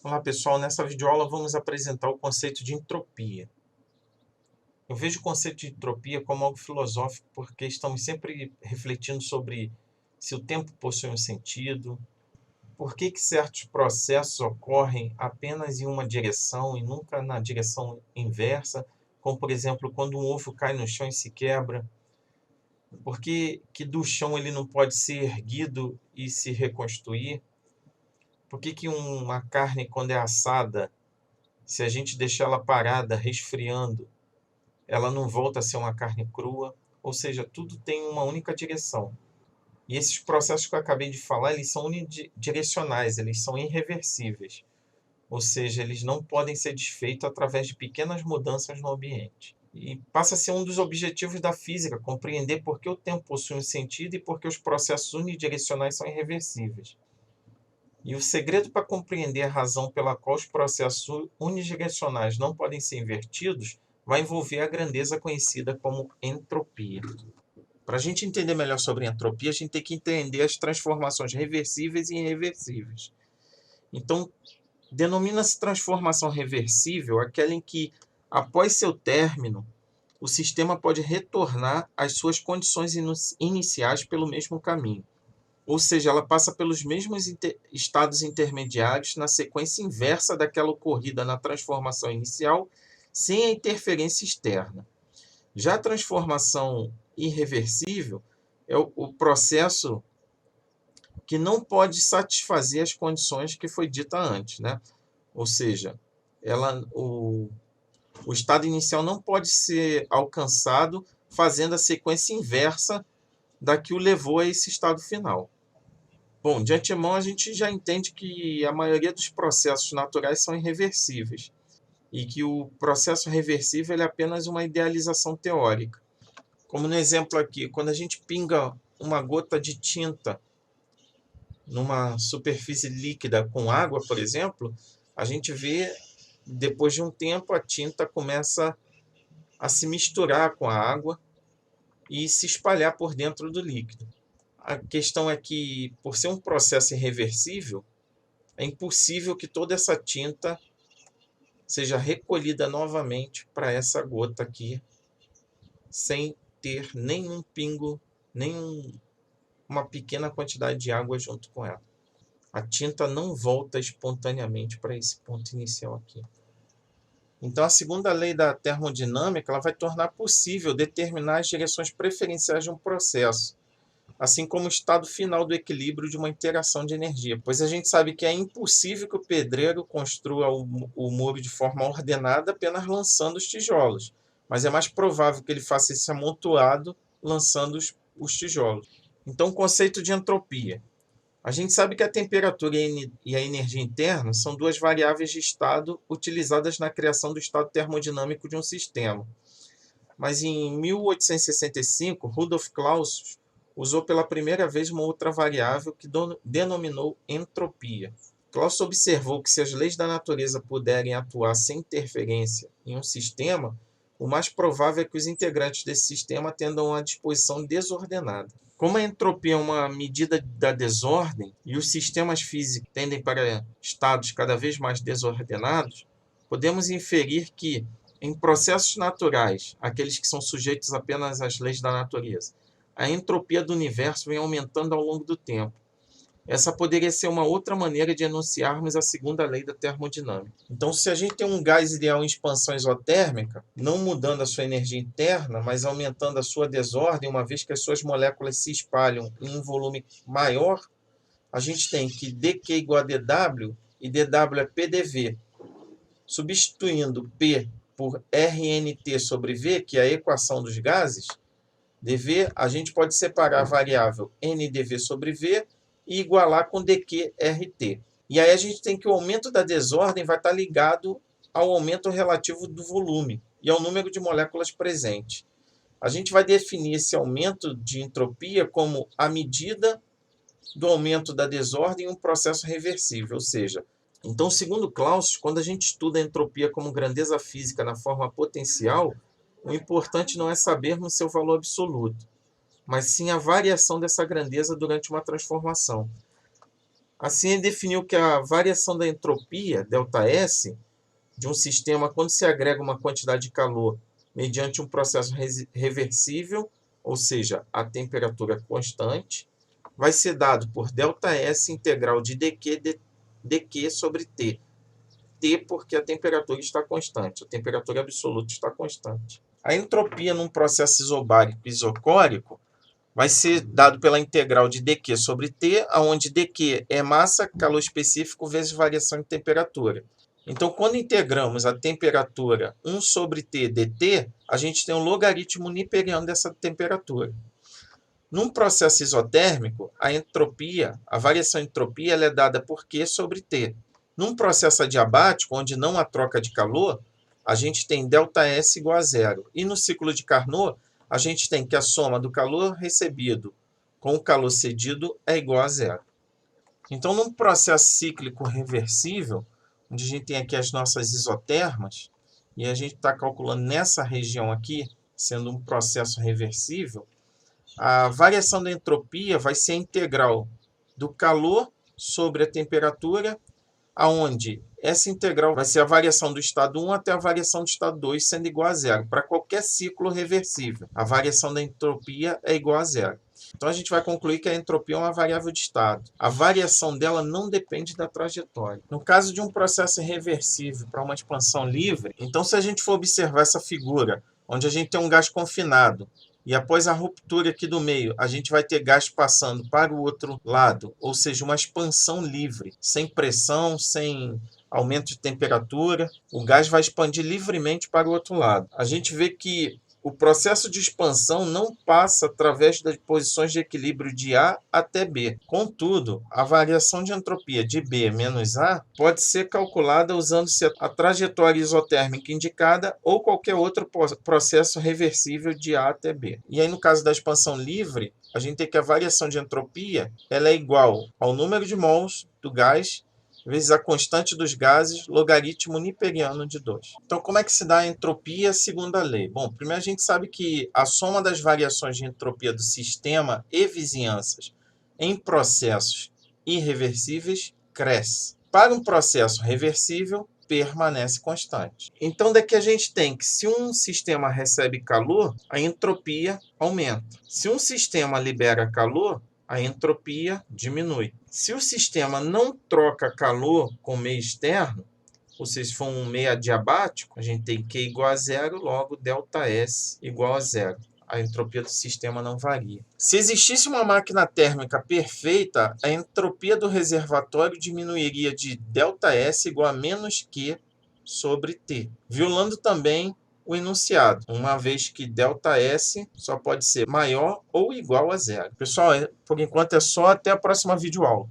Olá pessoal, nessa videoaula vamos apresentar o conceito de entropia. Eu vejo o conceito de entropia como algo filosófico porque estamos sempre refletindo sobre se o tempo possui um sentido, por que certos processos ocorrem apenas em uma direção e nunca na direção inversa, como por exemplo quando um ovo cai no chão e se quebra, por que do chão ele não pode ser erguido e se reconstruir, por que uma carne quando é assada, se a gente deixar ela parada, resfriando, ela não volta a ser uma carne crua, ou seja, tudo tem uma única direção. E esses processos que eu acabei de falar, eles são unidirecionais, eles são irreversíveis, ou seja, eles não podem ser desfeitos através de pequenas mudanças no ambiente. E passa a ser um dos objetivos da física, compreender por que o tempo possui um sentido e por que os processos unidirecionais são irreversíveis. E o segredo para compreender a razão pela qual os processos unidirecionais não podem ser invertidos vai envolver a grandeza conhecida como entropia. Para a gente entender melhor sobre entropia, a gente tem que entender as transformações reversíveis e irreversíveis. Então, denomina-se transformação reversível aquela em que, após seu término, o sistema pode retornar às suas condições iniciais pelo mesmo caminho. Ou seja, ela passa pelos mesmos estados intermediários na sequência inversa daquela ocorrida na transformação inicial, sem a interferência externa. Já a transformação irreversível é o processo que não pode satisfazer as condições que foi dita antes, né? Ou seja, o estado inicial não pode ser alcançado fazendo a sequência inversa da que o levou a esse estado final. Bom, de antemão a gente já entende que a maioria dos processos naturais são irreversíveis e que o processo reversível é apenas uma idealização teórica. Como no exemplo aqui, quando a gente pinga uma gota de tinta numa superfície líquida com água, por exemplo, a gente vê, depois de um tempo, a tinta começa a se misturar com a água e se espalhar por dentro do líquido. A questão é que, por ser um processo irreversível, é impossível que toda essa tinta seja recolhida novamente para essa gota aqui, sem ter nenhum pingo, uma pequena quantidade de água junto com ela. A tinta não volta espontaneamente para esse ponto inicial aqui. Então, a segunda lei da termodinâmica ela vai tornar possível determinar as direções preferenciais de um processo, assim como o estado final do equilíbrio de uma interação de energia, pois a gente sabe que é impossível que o pedreiro construa o muro de forma ordenada apenas lançando os tijolos, mas é mais provável que ele faça esse amontoado lançando os tijolos. Então, o conceito de entropia. A gente sabe que a temperatura e a energia interna são duas variáveis de estado utilizadas na criação do estado termodinâmico de um sistema. Mas em 1865, Rudolf Clausius usou pela primeira vez uma outra variável que denominou entropia. Clausius observou que se as leis da natureza puderem atuar sem interferência em um sistema, o mais provável é que os integrantes desse sistema tendam a disposição desordenada. Como a entropia é uma medida da desordem e os sistemas físicos tendem para estados cada vez mais desordenados, podemos inferir que, em processos naturais, aqueles que são sujeitos apenas às leis da natureza, a entropia do universo vem aumentando ao longo do tempo. Essa poderia ser uma outra maneira de enunciarmos a segunda lei da termodinâmica. Então, se a gente tem um gás ideal em expansão isotérmica, não mudando a sua energia interna, mas aumentando a sua desordem, uma vez que as suas moléculas se espalham em um volume maior, a gente tem que dQ igual a dW e dW é PdV. Substituindo P por RNT sobre V, que é a equação dos gases, dV, a gente pode separar a variável NdV sobre V e igualar com dQRT. E aí a gente tem que o aumento da desordem vai estar ligado ao aumento relativo do volume e ao número de moléculas presentes. A gente vai definir esse aumento de entropia como a medida do aumento da desordem em um processo reversível, ou seja, então, segundo Clausius, quando a gente estuda a entropia como grandeza física na forma potencial, o importante não é sabermos seu valor absoluto, mas sim a variação dessa grandeza durante uma transformação. Assim, ele definiu que a variação da entropia, ΔS, de um sistema quando se agrega uma quantidade de calor mediante um processo reversível, ou seja, a temperatura constante, vai ser dado por ΔS integral de dq sobre T. T porque a temperatura está constante, a temperatura absoluta está constante. A entropia num processo isobárico isocórico vai ser dado pela integral de dq sobre T, onde dq é massa, calor específico, vezes variação de temperatura. Então, quando integramos a temperatura 1 sobre T dt, a gente tem um logaritmo niperiano dessa temperatura. Num processo isotérmico, a entropia, a variação de entropia, ela é dada por Q sobre T. Num processo adiabático, onde não há troca de calor, a gente tem ΔS igual a zero. E no ciclo de Carnot, a gente tem que a soma do calor recebido com o calor cedido é igual a zero. Então, num processo cíclico reversível, onde a gente tem aqui as nossas isotermas, e a gente está calculando nessa região aqui, sendo um processo reversível, a variação da entropia vai ser a integral do calor sobre a temperatura, aonde essa integral vai ser a variação do estado 1 até a variação do estado 2, sendo igual a zero. Para qualquer ciclo reversível, a variação da entropia é igual a zero. Então, a gente vai concluir que a entropia é uma variável de estado. A variação dela não depende da trajetória. No caso de um processo reversível para uma expansão livre, então, se a gente for observar essa figura, onde a gente tem um gás confinado, e após a ruptura aqui do meio, a gente vai ter gás passando para o outro lado, ou seja, uma expansão livre, sem pressão, sem aumento de temperatura. O gás vai expandir livremente para o outro lado. A gente vê que o processo de expansão não passa através das posições de equilíbrio de A até B. Contudo, a variação de entropia de B menos A pode ser calculada usando-se a trajetória isotérmica indicada ou qualquer outro processo reversível de A até B. E aí, no caso da expansão livre, a gente tem que a variação de entropia ela é igual ao número de mols do gás vezes a constante dos gases, logaritmo niperiano de 2. Então, como é que se dá a entropia segundo a lei? Bom, primeiro a gente sabe que a soma das variações de entropia do sistema e vizinhanças em processos irreversíveis cresce. Para um processo reversível, permanece constante. Então, daqui a gente tem que, se um sistema recebe calor, a entropia aumenta. Se um sistema libera calor, a entropia diminui. Se o sistema não troca calor com o meio externo, ou seja, se for um meio adiabático, a gente tem Q igual a zero, logo ΔS igual a zero. A entropia do sistema não varia. Se existisse uma máquina térmica perfeita, a entropia do reservatório diminuiria de ΔS igual a menos Q sobre T, violando também o enunciado, uma vez que ΔS só pode ser maior ou igual a zero. Pessoal, por enquanto é só, até a próxima videoaula.